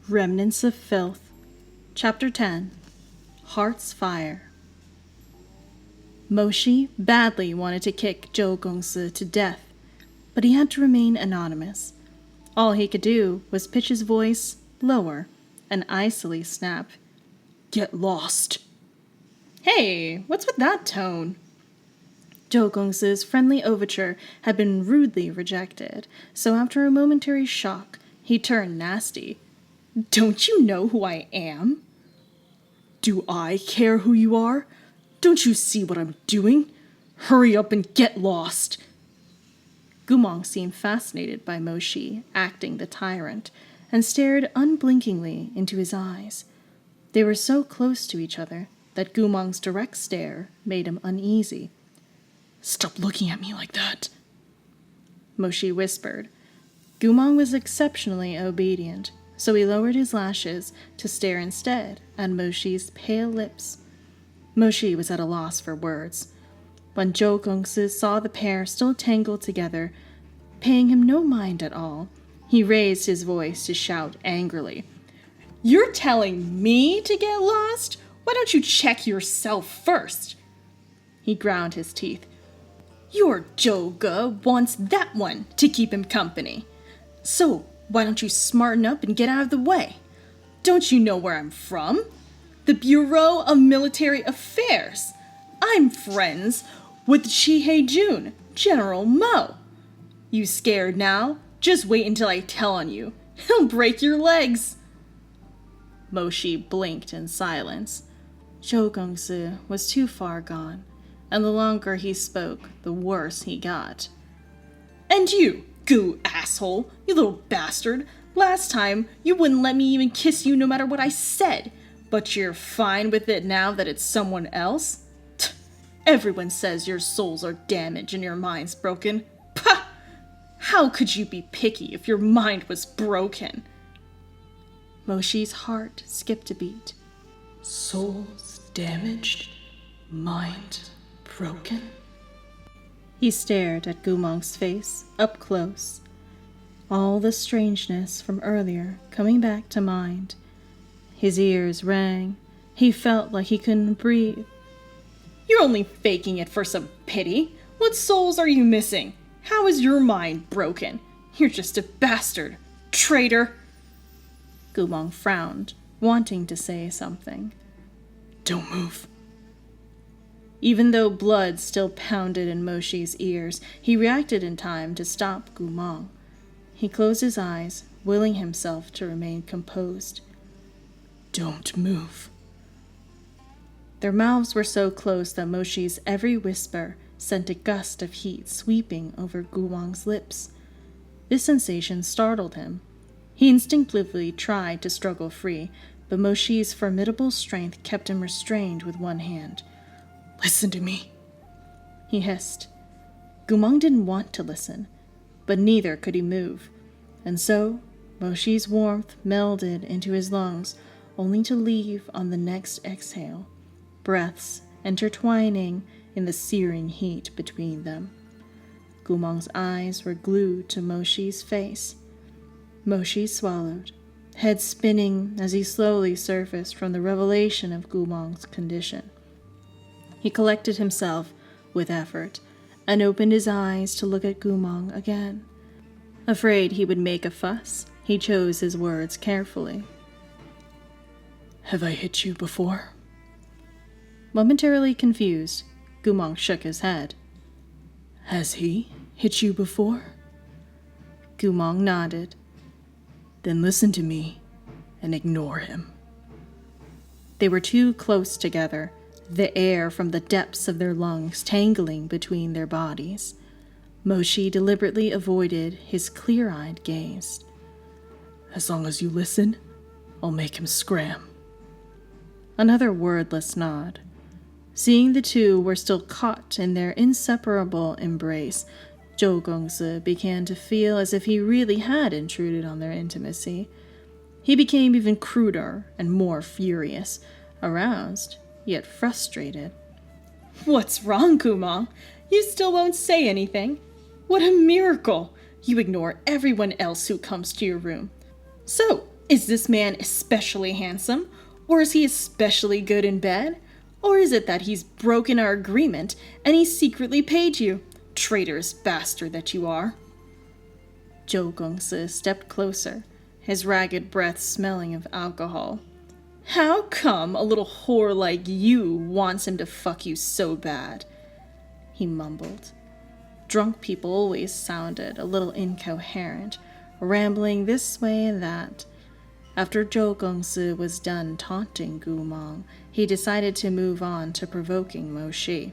Remnants of Filth, Chapter 10, Heart's Fire. Moshi badly wanted to kick Zhou Gongsi to death, but he had to remain anonymous. All he could do was pitch his voice lower and icily snap, "Get lost." "Hey, what's with that tone?" Zhou Gongsi's friendly overture had been rudely rejected, so after a momentary shock, he turned nasty. "Don't you know who I am?" "Do I care who you are? Don't you see what I'm doing? Hurry up and get lost." Gumong seemed fascinated by Moshi acting the tyrant and stared unblinkingly into his eyes. They were so close to each other that Gumong's direct stare made him uneasy. "Stop looking at me like that," Moshi whispered. Gumong was exceptionally obedient, so he lowered his lashes to stare instead at Moshi's pale lips. Moshi was at a loss for words. When Zhou Gongsi saw the pair still tangled together, paying him no mind at all, he raised his voice to shout angrily, "You're telling me to get lost? Why don't you check yourself first?" He ground his teeth. "Your Zhouge wants that one to keep him company. So why don't you smarten up and get out of the way? Don't you know where I'm from? The Bureau of Military Affairs. I'm friends with Chihei Jun, General Mo. You scared now? Just wait until I tell on you. He'll break your legs." Moshi blinked in silence. Zhou Gongsi was too far gone, and the longer he spoke, the worse he got. "And you, goo asshole, you little bastard. Last time, you wouldn't let me even kiss you no matter what I said. But you're fine with it now that it's someone else? Everyone says your souls are damaged and your mind's broken. Pah! How could you be picky if your mind was broken?" Moshi's heart skipped a beat. "Souls damaged? Mind broken?" He stared at Gumong's face, up close. All the strangeness from earlier coming back to mind. His ears rang. He felt like he couldn't breathe. "You're only faking it for some pity. What souls are you missing? How is your mind broken? You're just a bastard. Traitor." Gumong frowned, wanting to say something. "Don't move." Even though blood still pounded in Moshi's ears, he reacted in time to stop Gumong. He closed his eyes, willing himself to remain composed. "Don't move." Their mouths were so close that Moshi's every whisper sent a gust of heat sweeping over Gumong's lips. This sensation startled him. He instinctively tried to struggle free, but Moshi's formidable strength kept him restrained with one hand. "Listen to me," he hissed. Gumong didn't want to listen, but neither could he move, and so Moshi's warmth melded into his lungs, only to leave on the next exhale, breaths intertwining in the searing heat between them. Gumong's eyes were glued to Moshi's face. Moshi swallowed, head spinning as he slowly surfaced from the revelation of Gumong's condition. He collected himself with effort and opened his eyes to look at Gumong again. Afraid he would make a fuss, he chose his words carefully. "Have I hit you before?" Momentarily confused, Gumong shook his head. "Has he hit you before?" Gumong nodded. "Then listen to me and ignore him." They were too close together, the air from the depths of their lungs tangling between their bodies. Moshi deliberately avoided his clear-eyed gaze. "As long as you listen, I'll make him scram." Another wordless nod. Seeing the two were still caught in their inseparable embrace, Zhou Gongsi began to feel as if he really had intruded on their intimacy. He became even cruder and more furious, aroused, yet frustrated. "What's wrong, Gumong? You still won't say anything? What a miracle! You ignore everyone else who comes to your room. So, Is this man especially handsome? Or is he especially good in bed? Or is it that he's broken our agreement and he secretly paid you? Traitorous bastard that you are. Zhou Gongsi stepped closer, his ragged breath smelling of alcohol. How come a little whore like you wants him to fuck you so bad? He mumbled. Drunk people always sounded a little incoherent, rambling this way and that. After Zhou Gongsi was done taunting Gu Mong, he decided to move on to provoking Mo Shi.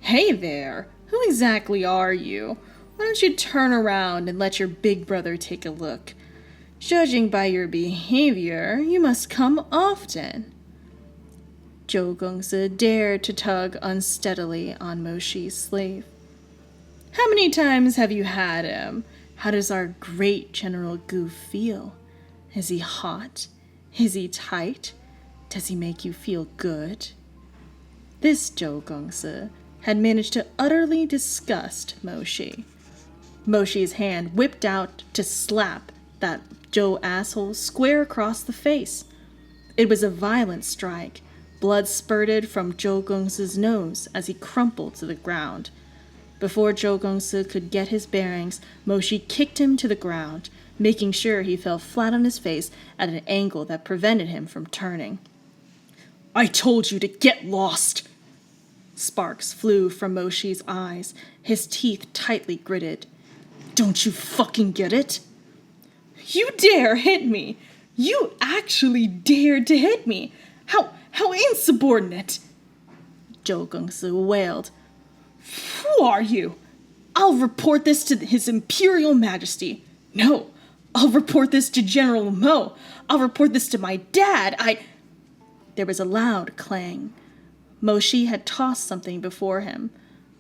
Hey there! Who exactly are you? Why don't you turn around and let your big brother take a look? Judging by your behavior, you must come often. Zhou Gongsi dared to tug unsteadily on Mo Shi's sleeve. How many times have you had him? How does our great General Gu feel? Is he hot? Is he tight? Does he make you feel good? This Zhou Gongsi had managed to utterly disgust Mo Shi. Mo Shi's hand whipped out to slap that Zhou asshole square across the face. It was a violent strike. Blood spurted from Zhou Gongsi's nose as he crumpled to the ground. Before Zhou Gongsi could get his bearings, Mo Shi kicked him to the ground, making sure he fell flat on his face at an angle that prevented him from turning. I told you to get lost! Sparks flew from Mo Shi's eyes, his teeth tightly gritted. Don't you fucking get it? You dare hit me! You actually dared to hit me! How insubordinate! Zhou Gongsi wailed. Who are you? I'll report this to His Imperial Majesty. No, I'll report this to General Mo. I'll report this to my dad. There was a loud clang. Mo Shi had tossed something before him.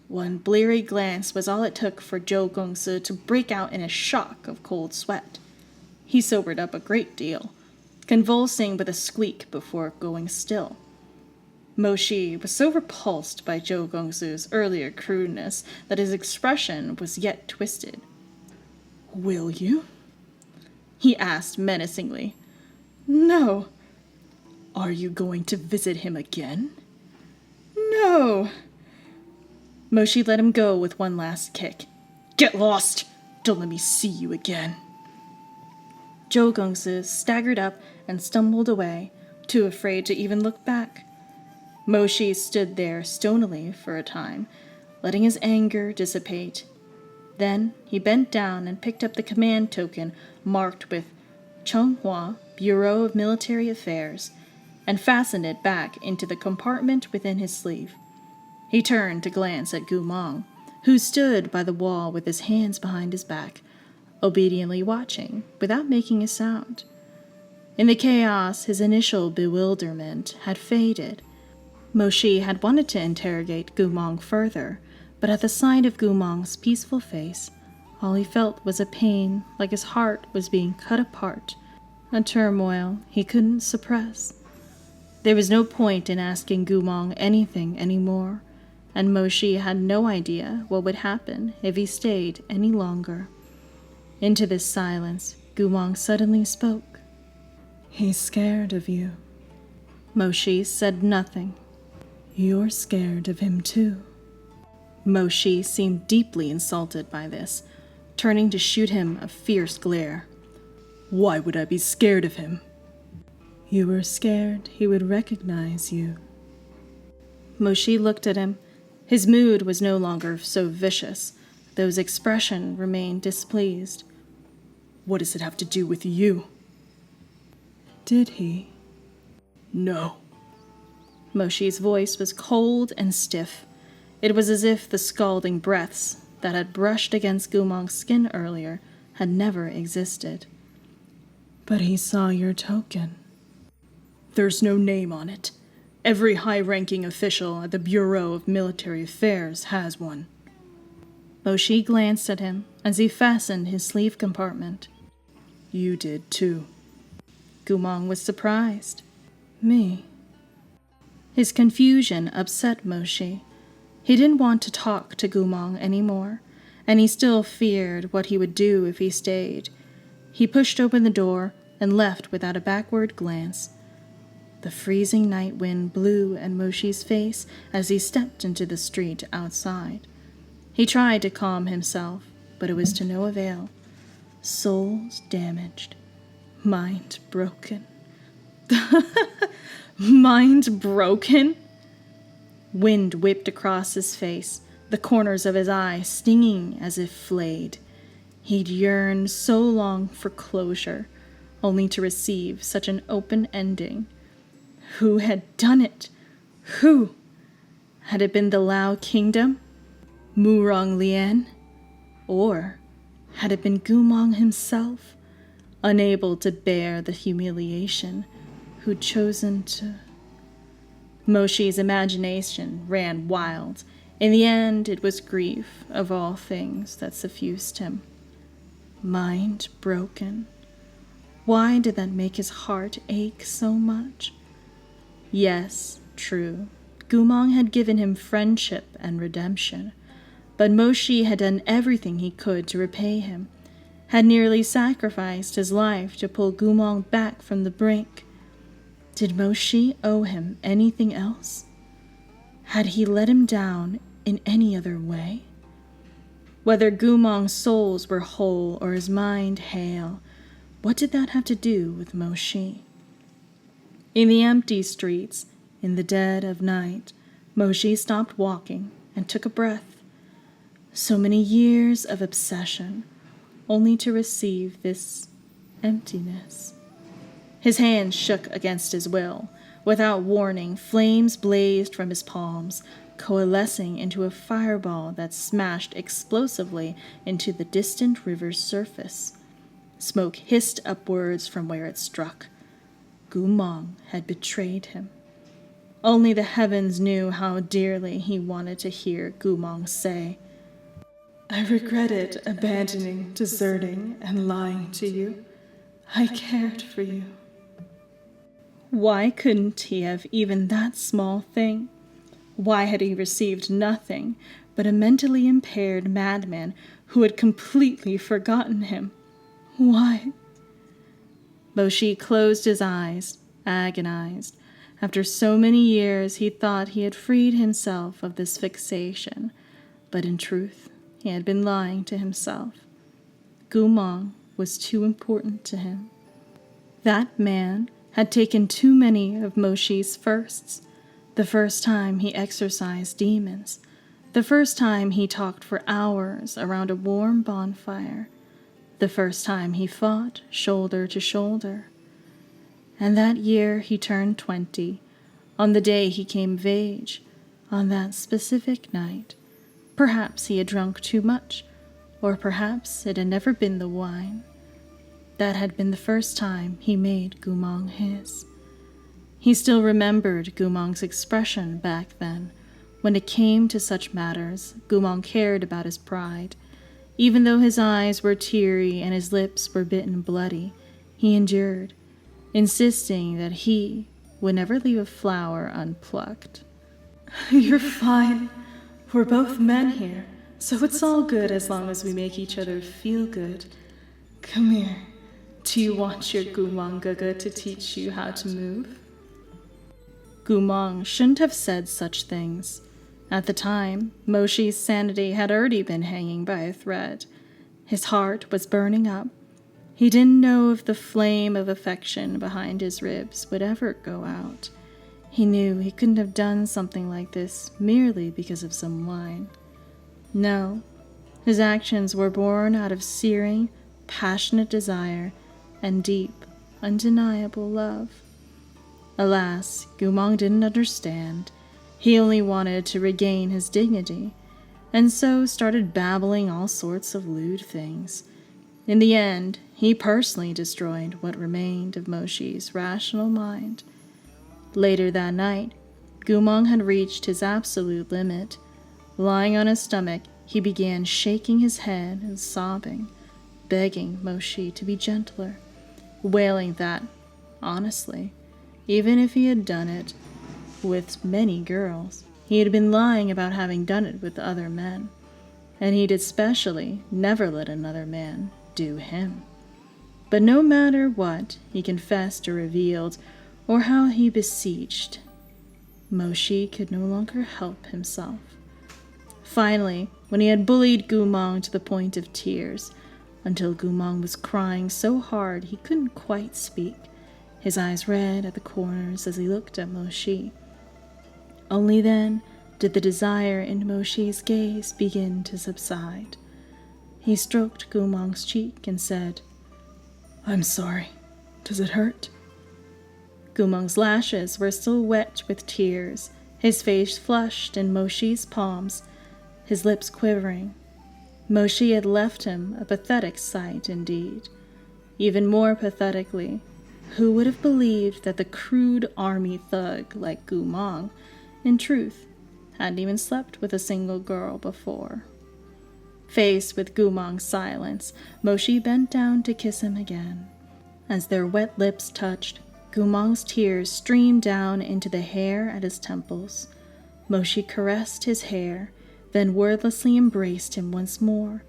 One bleary glance was all it took for Zhou Gongsi to break out in a shock of cold sweat. He sobered up a great deal, convulsing with a squeak before going still. Mo Shi was so repulsed by Zhou Gongsi's earlier crudeness that his expression was yet twisted. Will you? He asked menacingly. No. Are you going to visit him again? No. Mo Shi let him go with one last kick. Get lost! Don't let me see you again. Zhou Gongsi staggered up and stumbled away, too afraid to even look back. Mo Shi stood there stonily for a time, letting his anger dissipate. Then he bent down and picked up the command token marked with Chenghua, Bureau of Military Affairs, and fastened it back into the compartment within his sleeve. He turned to glance at Gu Mong, who stood by the wall with his hands behind his back, obediently watching, without making a sound. In the chaos, his initial bewilderment had faded. Mo Shi had wanted to interrogate Gu Mong further, but at the sight of Gu Mong's peaceful face, all he felt was a pain like his heart was being cut apart, a turmoil he couldn't suppress. There was no point in asking Gu Mong anything anymore, and Mo Shi had no idea what would happen if he stayed any longer. Into this silence, Gu Mong suddenly spoke. He's scared of you. Mo Shi said nothing. You're scared of him too. Mo Shi seemed deeply insulted by this, turning to shoot him a fierce glare. Why would I be scared of him? You were scared he would recognize you. Mo Shi looked at him. His mood was no longer so vicious, though his expression remained displeased. What does it have to do with you? Did he? No. Mo Shi's voice was cold and stiff. It was as if the scalding breaths that had brushed against Gu Mong's skin earlier had never existed. But he saw your token. There's no name on it. Every high-ranking official at the Bureau of Military Affairs has one. Mo Shi glanced at him as he fastened his sleeve compartment. You did too. Gu Mong was surprised. Me? His confusion upset Mo Shi. He didn't want to talk to Gu Mong anymore, and he still feared what he would do if he stayed. He pushed open the door, and left without a backward glance. The freezing night wind blew at Moshi's face as he stepped into the street outside. He tried to calm himself, but it was to no avail. Souls damaged. Mind broken. Mind broken? Wind whipped across his face, the corners of his eyes stinging as if flayed. He'd yearned so long for closure, only to receive such an open ending. Who had done it? Who? Had it been the Lao Kingdom? Murong Lian? Or had it been Gumong himself, unable to bear the humiliation, who'd chosen to... Moshi's imagination ran wild. In the end, it was grief, of all things, that suffused him. Mind broken. Why did that make his heart ache so much? Yes, true. Gumong had given him friendship and redemption, but Moshi had done everything he could to repay him, had nearly sacrificed his life to pull Gumong back from the brink. Did Moshi owe him anything else? Had he let him down in any other way? Whether Gumong's souls were whole or his mind hale, what did that have to do with Moshi? In the empty streets, in the dead of night, Moshi stopped walking and took a breath. So many years of obsession, only to receive this emptiness. His hands shook against his will. Without warning, flames blazed from his palms, coalescing into a fireball that smashed explosively into the distant river's surface. Smoke hissed upwards from where it struck. Gumong had betrayed him. Only the heavens knew how dearly he wanted to hear Gumong say, "I regretted abandoning, deserting, and lying to you. I cared for you." Why couldn't he have even that small thing? Why had he received nothing but a mentally impaired madman who had completely forgotten him? Why? Moshi closed his eyes, agonized. After so many years, he thought he had freed himself of this fixation, but in truth, he had been lying to himself. Gumong was too important to him. That man had taken too many of Moshi's firsts. The first time he exorcised demons. The first time he talked for hours around a warm bonfire. The first time he fought shoulder to shoulder. And that year he turned 20, on the day he came of age, on that specific night. Perhaps he had drunk too much, or perhaps it had never been the wine. That had been the first time he made Gumong his. He still remembered Gumong's expression back then. When it came to such matters, Gumong cared about his pride. Even though his eyes were teary and his lips were bitten bloody, he endured, insisting that he would never leave a flower unplucked. "You're fine. We're both men here, so it's all good as long as we make each other feel good. Come here. Do you want your Gumong Gaga to teach you how to move?" Gumong shouldn't have said such things. At the time, Moshi's sanity had already been hanging by a thread. His heart was burning up. He didn't know if the flame of affection behind his ribs would ever go out. He knew he couldn't have done something like this merely because of some wine. No, his actions were born out of searing, passionate desire and deep, undeniable love. Alas, Gumong didn't understand. He only wanted to regain his dignity, and so started babbling all sorts of lewd things. In the end, he personally destroyed what remained of Moshi's rational mind. Later that night, Gumong had reached his absolute limit. Lying on his stomach, he began shaking his head and sobbing, begging Moshi to be gentler, wailing that, honestly, even if he had done it with many girls, he had been lying about having done it with other men, and he'd especially never let another man do him. But no matter what he confessed or revealed, or how he beseeched, Moshi could no longer help himself. Finally, when he had bullied Gumong to the point of tears, until Gumong was crying so hard he couldn't quite speak, his eyes red at the corners as he looked at Moshi. Only then did the desire in Moshi's gaze begin to subside. He stroked Gumong's cheek and said, "I'm sorry. Does it hurt?" Gumong's lashes were still wet with tears, his face flushed in Moshi's palms, his lips quivering. Moshi had left him a pathetic sight indeed. Even more pathetically, who would have believed that the crude army thug like Gumong, in truth, hadn't even slept with a single girl before? Faced with Gumong's silence, Moshi bent down to kiss him again. As their wet lips touched, Gumong's tears streamed down into the hair at his temples. Moshi caressed his hair, then wordlessly embraced him once more,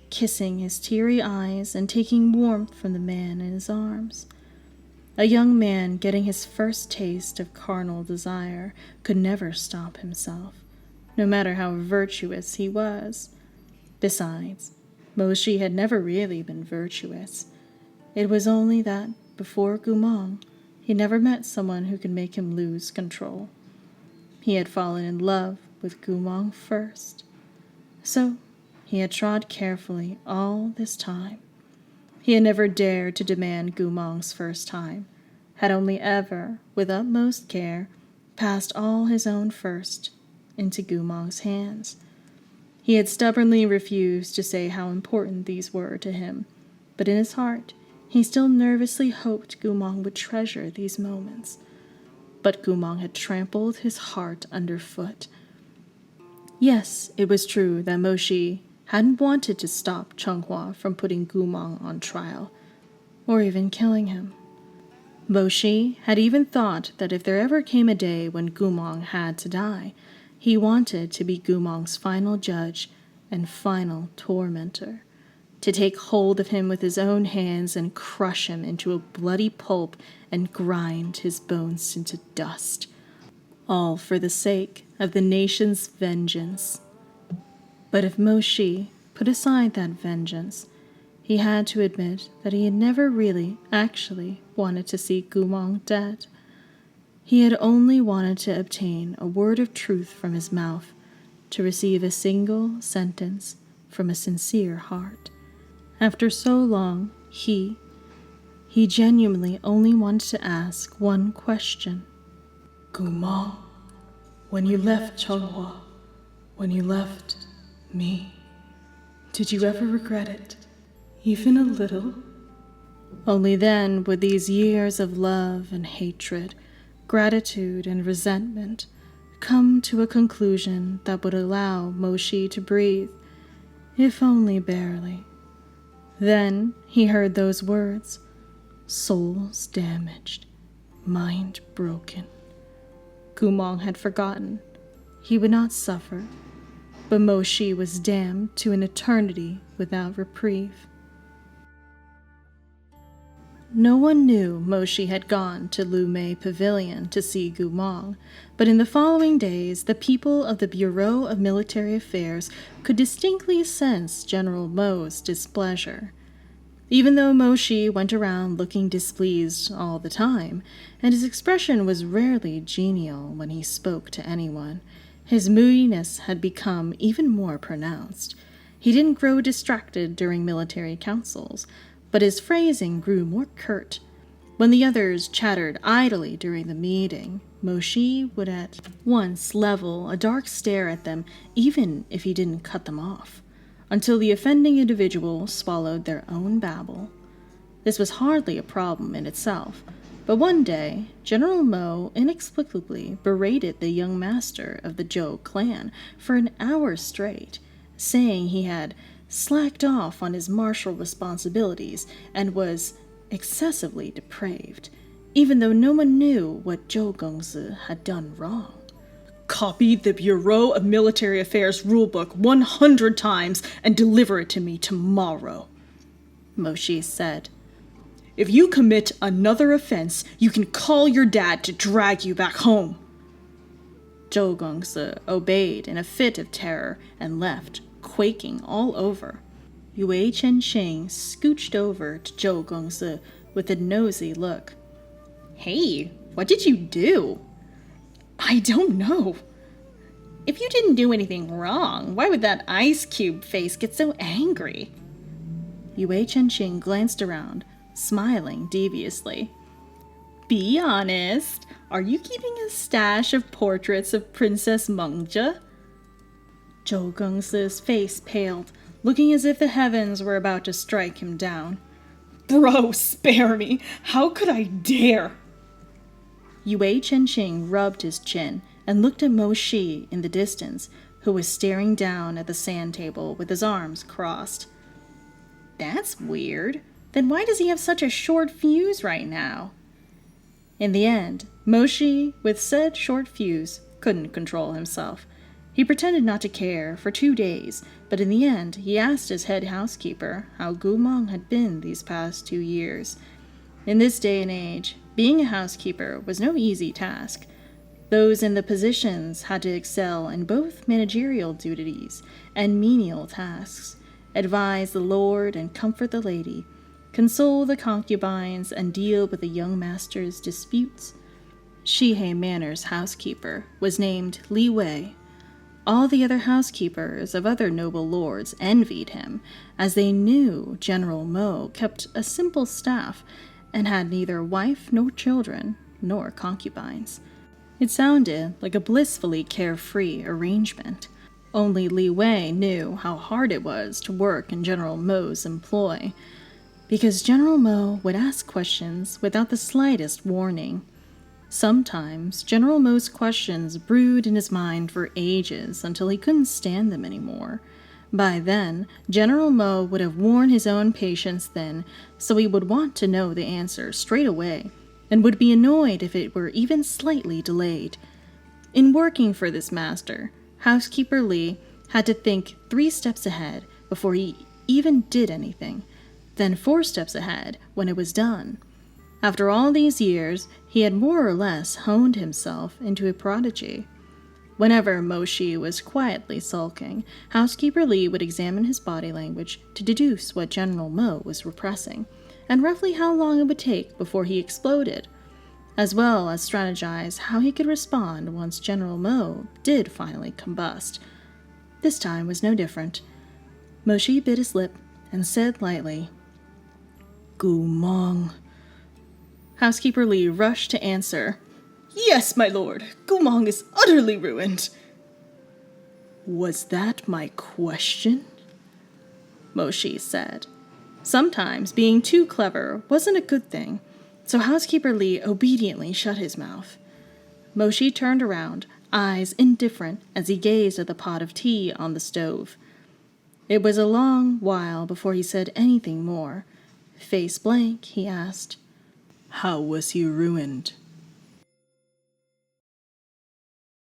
kissing his teary eyes and taking warmth from the man in his arms. A young man getting his first taste of carnal desire could never stop himself, no matter how virtuous he was. Besides, Moshi had never really been virtuous. It was only that, before Gumong, he never met someone who could make him lose control. He had fallen in love with Gumong first. So he had trod carefully all this time. He had never dared to demand Gumong's first time, had only ever, with utmost care, passed all his own first into Gumong's hands. He had stubbornly refused to say how important these were to him, but in his heart he still nervously hoped Gumong would treasure these moments. But Gumong had trampled his heart underfoot. Yes, it was true that Moshi hadn't wanted to stop Chunghua from putting Gumong on trial, or even killing him. Moshi had even thought that if there ever came a day when Gumong had to die, he wanted to be Gumong's final judge and final tormentor, to take hold of him with his own hands and crush him into a bloody pulp and grind his bones into dust, all for the sake of the nation's vengeance. But if Moshi put aside that vengeance, he had to admit that he had never really, actually wanted to see Gumong dead. He had only wanted to obtain a word of truth from his mouth, to receive a single sentence from a sincere heart. After so long, he genuinely only wanted to ask one question. "Gumong, when you left Chunghua, when you left me, did you ever regret it, even a little?" Only then would these years of love and hatred, gratitude and resentment come to a conclusion that would allow Moshi to breathe, if only barely. Then he heard those words, "Souls damaged, mind broken." Gumong had forgotten. He would not suffer, but Moshi was damned to an eternity without reprieve. No one knew Moshi had gone to Lu Mei Pavilion to see Gumong, but in the following days the people of the Bureau of Military Affairs could distinctly sense General Mo's displeasure. Even though Moshi went around looking displeased all the time, and his expression was rarely genial when he spoke to anyone, his moodiness had become even more pronounced. He didn't grow distracted during military councils, but his phrasing grew more curt. When the others chattered idly during the meeting, Moshi would at once level a dark stare at them, even if he didn't cut them off, until the offending individual swallowed their own babble. This was hardly a problem in itself, but one day General Mo inexplicably berated the young master of the Zhou clan for an hour straight, saying he had slacked off on his martial responsibilities and was excessively depraved, even though no one knew what Zhou Gongzi had done wrong. "Copy the Bureau of Military Affairs rulebook 100 times and deliver it to me tomorrow," Moshi said. If you commit another offense, you can call your dad to drag you back home. Zhou Gongsi obeyed in a fit of terror and left, quaking all over. Yue Chenxing scooched over to Zhou Gongsi with a nosy look. Hey, what did you do? I don't know. If you didn't do anything wrong, why would that ice cube face get so angry? Yue Chenxing glanced around, smiling deviously. Be honest, are you keeping a stash of portraits of Princess Mengjie? Zhou Gongsi's face paled, looking as if the heavens were about to strike him down. Bro, spare me! How could I dare? Yue Chenxing rubbed his chin and looked at Mo Shi in the distance, who was staring down at the sand table with his arms crossed. That's weird. Then why does he have such a short fuse right now? In the end, Mo Shi, with said short fuse, couldn't control himself. He pretended not to care for 2 days, but in the end he asked his head housekeeper how Gu Meng had been these past 2 years. In this day and age, being a housekeeper was no easy task. Those in the positions had to excel in both managerial duties and menial tasks, advise the lord and comfort the lady, console the concubines, and deal with the young master's disputes. Shihei Manor's housekeeper was named Li Wei. All the other housekeepers of other noble lords envied him, as they knew General Mo kept a simple staff and had neither wife nor children, nor concubines. It sounded like a blissfully carefree arrangement. Only Li Wei knew how hard it was to work in General Mo's employ, because General Mo would ask questions without the slightest warning. Sometimes General Mo's questions brewed in his mind for ages until he couldn't stand them anymore. By then, General Mo would have worn his own patience thin, so he would want to know the answer straight away, and would be annoyed if it were even slightly delayed. In working for this master, Housekeeper Li had to think 3 steps ahead before he even did anything, then 4 steps ahead when it was done. After all these years, he had more or less honed himself into a prodigy. Whenever Mo Shi was quietly sulking, Housekeeper Li would examine his body language to deduce what General Mo was repressing, and roughly how long it would take before he exploded, as well as strategize how he could respond once General Mo did finally combust. This time was no different. Mo Shi bit his lip and said lightly, Gu Meng. Housekeeper Li rushed to answer, Yes, my lord, Gu Meng is utterly ruined. Was that my question? Mo Shi said. Sometimes being too clever wasn't a good thing, so Housekeeper Li obediently shut his mouth. Mo Shi turned around, eyes indifferent as he gazed at the pot of tea on the stove. It was a long while before he said anything more. Face blank, he asked, How was he ruined?